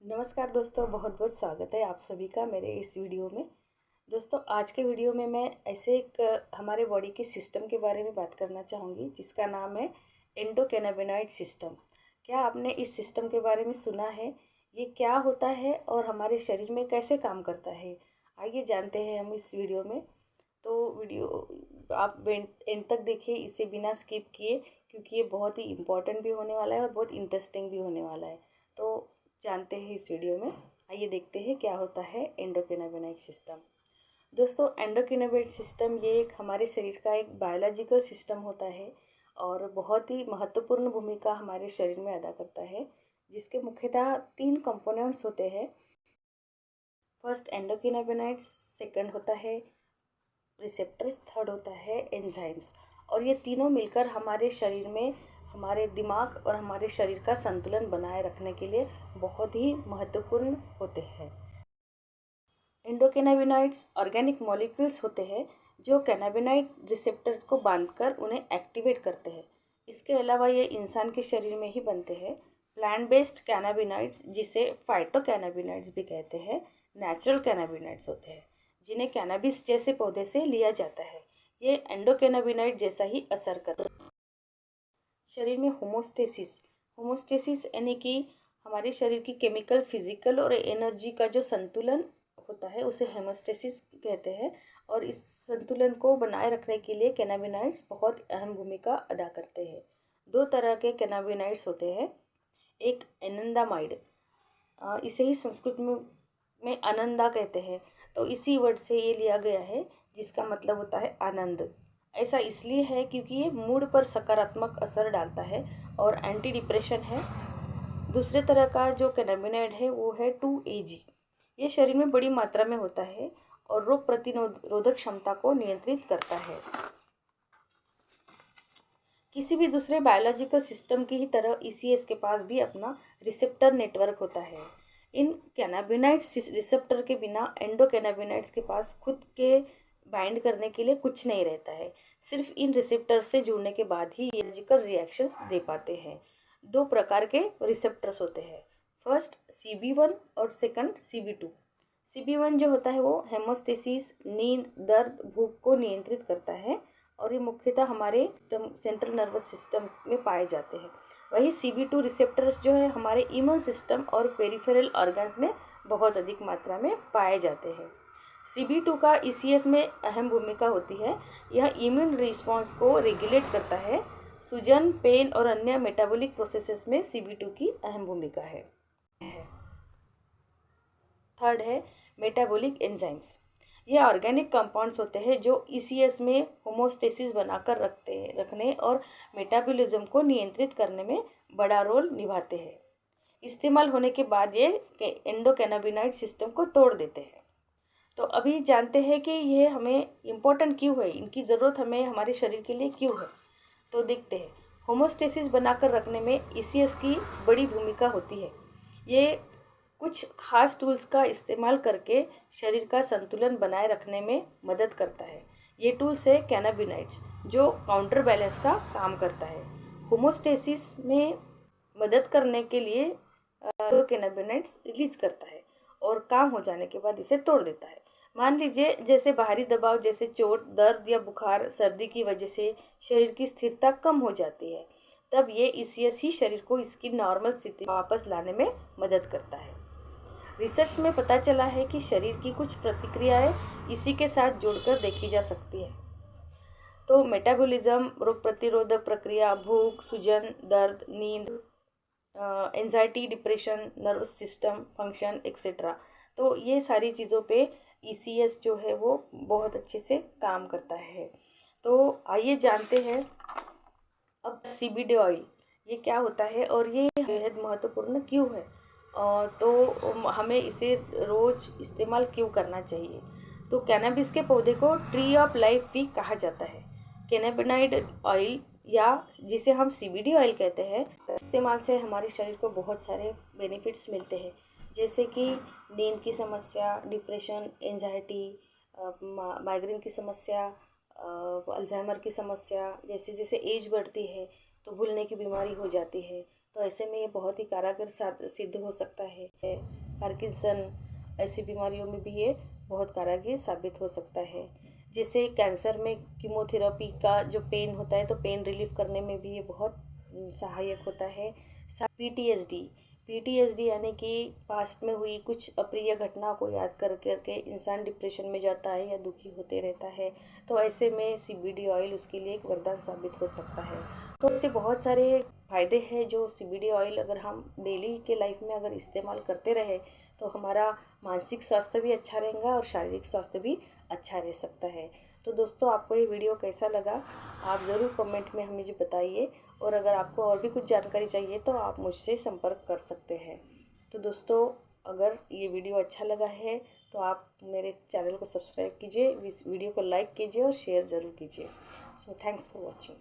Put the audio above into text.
नमस्कार दोस्तों, बहुत बहुत स्वागत है आप सभी का मेरे इस वीडियो में। दोस्तों, आज के वीडियो में मैं ऐसे एक हमारे बॉडी के सिस्टम के बारे में बात करना चाहूँगी जिसका नाम है एंडोकैनाबिनॉइड सिस्टम। क्या आपने इस सिस्टम के बारे में सुना है? ये क्या होता है और हमारे शरीर में कैसे काम करता है? आइए जानते हैं हम इस वीडियो में। तो वीडियो आप एंड तक देखिए, इसे बिना स्किप किए, क्योंकि ये बहुत ही इम्पोर्टेंट भी होने वाला है और बहुत इंटरेस्टिंग भी होने वाला है। तो जानते हैं इस वीडियो में। आइए देखते हैं क्या होता है एंडोकैनाबिनॉइड सिस्टम। दोस्तों, एंडोकैनाबिनॉइड सिस्टम ये एक हमारे शरीर का एक बायोलॉजिकल सिस्टम होता है और बहुत ही महत्वपूर्ण भूमिका हमारे शरीर में अदा करता है, जिसके मुख्यतः 3 कंपोनेंट्स होते हैं। फर्स्ट एंडोकैनाबिनॉइड, सेकंड होता है रिसेप्टर्स, थर्ड होता है एंजाइम्स। और ये तीनों मिलकर हमारे शरीर में हमारे दिमाग और हमारे शरीर का संतुलन बनाए रखने के लिए बहुत ही महत्वपूर्ण होते हैं। एंडोकैनाबिनॉइड्स ऑर्गेनिक मॉलिक्यूल्स होते हैं जो कैनाबिनॉइड रिसेप्टर्स को बांधकर उन्हें एक्टिवेट करते हैं। इसके अलावा ये इंसान के शरीर में ही बनते हैं। प्लांट बेस्ड कैनाबिनॉइड्स, जिसे फाइटोकैनाबिनॉइड्स भी कहते हैं, नेचुरल कैनाबिनॉइड्स होते हैं जिन्हें कैनाबिस जैसे पौधे से लिया जाता है। ये एंडोकैनाबिनॉइड जैसा ही असर करते हैं। शरीर में होमोस्टेसिस होमोस्टेसिस यानी कि हमारे शरीर की केमिकल, फिजिकल और एनर्जी का जो संतुलन होता है उसे हेमोस्टेसिस कहते हैं। और इस संतुलन को बनाए रखने के लिए कैनाबिनॉइड्स बहुत अहम भूमिका अदा करते हैं। 2 तरह के कैनाबिनॉइड्स होते हैं। एक एनंदामाइड, इसे ही संस्कृत में आनंदा कहते हैं। तो इसी वर्ड से ये लिया गया है, जिसका मतलब होता है आनंद। ऐसा इसलिए है क्योंकि ये मूड पर सकारात्मक असर डालता है और एंटी डिप्रेशन है। दूसरे तरह का जो कैनाबिनॉइड है वो है 2AG। ये शरीर में बड़ी मात्रा में होता है और रोग प्रतिरोधक क्षमता को नियंत्रित करता है। किसी भी दूसरे बायोलॉजिकल सिस्टम की ही तरह ECS के पास भी अपना रिसेप्टर नेटवर्क होता है। इन कैनाबिनॉइड्स रिसेप्टर के बिना एंडोकैनाबिनॉइड्स के पास खुद के बाइंड करने के लिए कुछ नहीं रहता है। सिर्फ इन रिसेप्टर से जुड़ने के बाद ही ये फिजिकल रिएक्शंस दे पाते हैं। 2 प्रकार के रिसेप्टर्स होते हैं। फर्स्ट CB1 और सेकंड CB2। CB1 जो होता है वो हेमोस्टेसिस, नींद, दर्द, भूख को नियंत्रित करता है और ये मुख्यतः हमारे सेंट्रल नर्वस सिस्टम में पाए जाते हैं। वही CB2 रिसेप्टर्स जो है हमारे इम्यून सिस्टम और पेरिफेरल ऑर्गन्स में बहुत अधिक मात्रा में पाए जाते हैं। CB2 का ECS में अहम भूमिका होती है। यह इम्यून रिस्पॉन्स को रेगुलेट करता है। सूजन, पेन और अन्य मेटाबॉलिक प्रोसेसेस में CB2 की अहम भूमिका है। थर्ड है मेटाबॉलिक एंजाइम्स। ये ऑर्गेनिक कंपाउंड्स होते हैं जो ECS में होमोस्टेसिस बनाकर रखने और मेटाबॉलिज्म को नियंत्रित करने में बड़ा रोल निभाते हैं। इस्तेमाल होने के बाद ये एंडोकैनाबिनॉइड सिस्टम को तोड़ देते हैं। तो अभी जानते हैं कि ये हमें इम्पोर्टेंट क्यों है, इनकी ज़रूरत हमें हमारे शरीर के लिए क्यों है। तो देखते हैं। होमोस्टेसिस बनाकर रखने में ECS की बड़ी भूमिका होती है। ये कुछ खास टूल्स का इस्तेमाल करके शरीर का संतुलन बनाए रखने में मदद करता है। ये टूल्स है कैनाबिनॉइड्स, जो काउंटर बैलेंस का काम करता है। होमोस्टेसिस में मदद करने के लिए कैनाबिनॉइड्स रिलीज करता है और काम हो जाने के बाद इसे तोड़ देता है। मान लीजिए जैसे बाहरी दबाव, जैसे चोट, दर्द या बुखार, सर्दी की वजह से शरीर की स्थिरता कम हो जाती है, तब ये ECS ही शरीर को इसकी नॉर्मल स्थिति वापस लाने में मदद करता है। रिसर्च में पता चला है कि शरीर की कुछ प्रतिक्रियाएं इसी के साथ जोड़कर देखी जा सकती है। तो मेटाबॉलिज्म, रोग प्रतिरोधक प्रक्रिया, भूख, सूजन, दर्द, नींद, anxiety, depression, nervous system function etcetera. तो ये सारी चीज़ों पे ECS जो है वो बहुत अच्छे से काम करता है। तो आइए जानते हैं अब CBD ऑयल ये क्या होता है और ये बेहद महत्वपूर्ण क्यों है। तो हमें इसे रोज़ इस्तेमाल क्यों करना चाहिए। तो कैनाबिस के पौधे को ट्री ऑफ लाइफ भी कहा जाता है। कैनाबिनॉइड ऑयल, या जिसे हम CBD ऑयल कहते हैं, इस्तेमाल से हमारे शरीर को बहुत सारे बेनिफिट्स मिलते हैं, जैसे कि नींद की समस्या, डिप्रेशन, एंजाइटी, माइग्रेन की समस्या, अल्जाइमर की समस्या। जैसे जैसे एज बढ़ती है तो भूलने की बीमारी हो जाती है, तो ऐसे में ये बहुत ही कारगर सिद्ध हो सकता है। पार्किंसन ऐसी बीमारियों में भी ये बहुत कारगर साबित हो सकता है। जैसे कैंसर में कीमोथेरेपी का जो पेन होता है, तो पेन रिलीफ करने में भी ये बहुत सहायक होता है। पीटीएसडी यानी कि पास्ट में हुई कुछ अप्रिय घटना को याद कर करके इंसान डिप्रेशन में जाता है या दुखी होते रहता है, तो ऐसे में सीबीडी ऑयल उसके लिए एक वरदान साबित हो सकता है। तो इससे बहुत सारे फ़ायदे हैं जो सीबीडी ऑयल अगर हम डेली के लाइफ में अगर इस्तेमाल करते रहे तो हमारा मानसिक स्वास्थ्य भी अच्छा रहेगा और शारीरिक स्वास्थ्य भी अच्छा रह सकता है। तो दोस्तों, आपको ये वीडियो कैसा लगा आप ज़रूर कमेंट में हमें जी बताइए, और अगर आपको और भी कुछ जानकारी चाहिए तो आप मुझसे संपर्क कर सकते हैं। तो दोस्तों, अगर ये वीडियो अच्छा लगा है तो आप मेरे चैनल को सब्सक्राइब कीजिए, इस वीडियो को लाइक कीजिए और शेयर ज़रूर कीजिए। So thanks for watching.